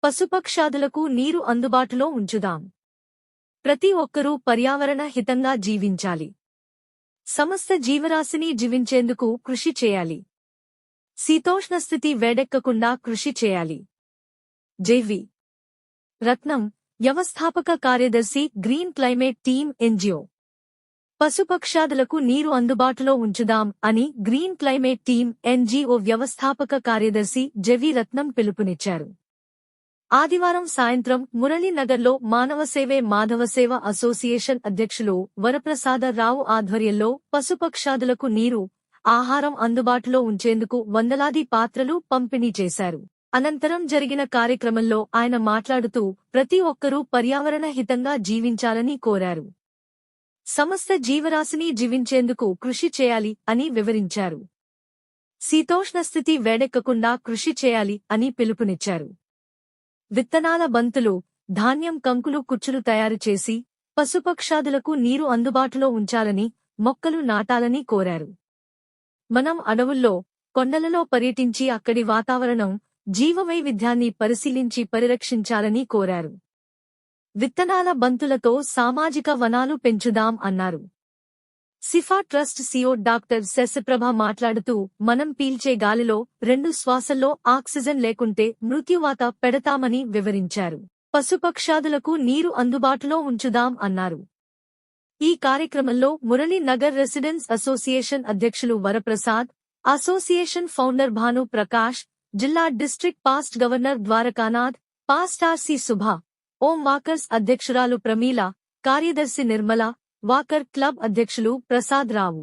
పశుపక్షాదులకు నీరు అందుబాటులో ఉంచుదాం. ప్రతి ఒక్కరూ పర్యావరణ హితంగా జీవించాలి. సమస్త జీవరాశిని జీవించేందుకు కృషి చేయాలి. శీతోష్ణస్థితి వేడెక్కకుండా కృషి చేయాలి. జెవి రత్నం, వ్యవస్థాపక కార్యదర్శి, గ్రీన్ క్లైమేట్ టీమ్, ఎన్జిఓ. పశుపక్షాదులకు నీరు అందుబాటులో ఉంచుదాం అని గ్రీన్ క్లైమేట్ టీమ్, ఎన్జిఓ వ్యవస్థాపక కార్యదర్శి జెవి రత్నం పిలుపునిచ్చారు. ఆదివారం సాయంత్రం మురళీనగర్లో మానవసేవే మాధవసేవ అసోసియేషన్ అధ్యక్షులు వరప్రసాద రావు ఆధ్వర్యంలో పశుపక్షాదులకు నీరు, ఆహారం అందుబాటులో ఉంచేందుకు వందలాది పాత్రలు పంపిణీ చేశారు. అనంతరం జరిగిన కార్యక్రమంలో ఆయన మాట్లాడుతూ ప్రతి ఒక్కరూ పర్యావరణ హితంగా జీవించాలని కోరారు. సమస్త జీవరాశిని జీవించేందుకు కృషి చేయాలి అని వివరించారు. శీతోష్ణస్థితి వేడెక్కకుండా కృషి చేయాలి అని పిలుపునిచ్చారు. విత్తనాల బంతులు, ధాన్యం కంకులు, కుచ్చులు తయారు చేసి పశుపక్షాదులకు నీరు అందుబాటులో ఉంచాలని, మొక్కలు నాటాలని కోరారు. మనం అడవుల్లో, కొండలలో పర్యటించి అక్కడి వాతావరణం, జీవవైవిధ్యాన్ని పరిశీలించి పరిరక్షించాలని కోరారు. విత్తనాల బంతులతో సామాజిక వనాలు పెంచుదాం అన్నారు. సిఫా ట్రస్ట్ సిఓ డాక్టర్ శశప్రభ మాట్లాడుతూ మనం పీల్చే గాలిలో 2 శ్వాసల్లో ఆక్సిజన్ లేకుంటే మృత్యువాత పెడతామని వివరించారు. పశుపక్షాదులకు నీరు అందుబాటులో ఉంచుదాం అన్నారు. ఈ కార్యక్రమంలో మురళీ నగర్ రెసిడెన్స్ అసోసియేషన్ అధ్యక్షులు వరప్రసాద్, అసోసియేషన్ ఫౌండర్ భాను ప్రకాష్, జిల్లా district past governor Dwarakanath, past RC Subha, Om walkers అధ్యక్షురాలు ప్రమీల, కార్యదర్శి నిర్మల, వాకర్ క్లబ్ అధ్యక్షులు ప్రసాద్ రావు,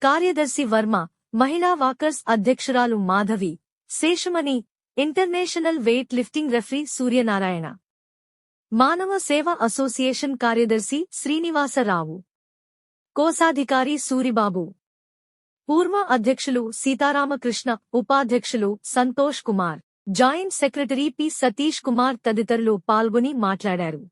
కార్యదర్శి వర్మ, మహిళా వాకర్స్ అధ్యక్షురాలు Madhavi, Seshamani, international weight lifting referee Suryanarayana, Manava Seva association కార్యదర్శి శ్రీనివాసరావు, కోశాధికారి సూరిబాబు, పూర్వ అధ్యక్షులు సీతారామకృష్ణ, ఉపాధ్యక్షులు Santosh Kumar, joint secretary P Satish Kumar తదితరులు పాల్గొని మాట్లాడారు.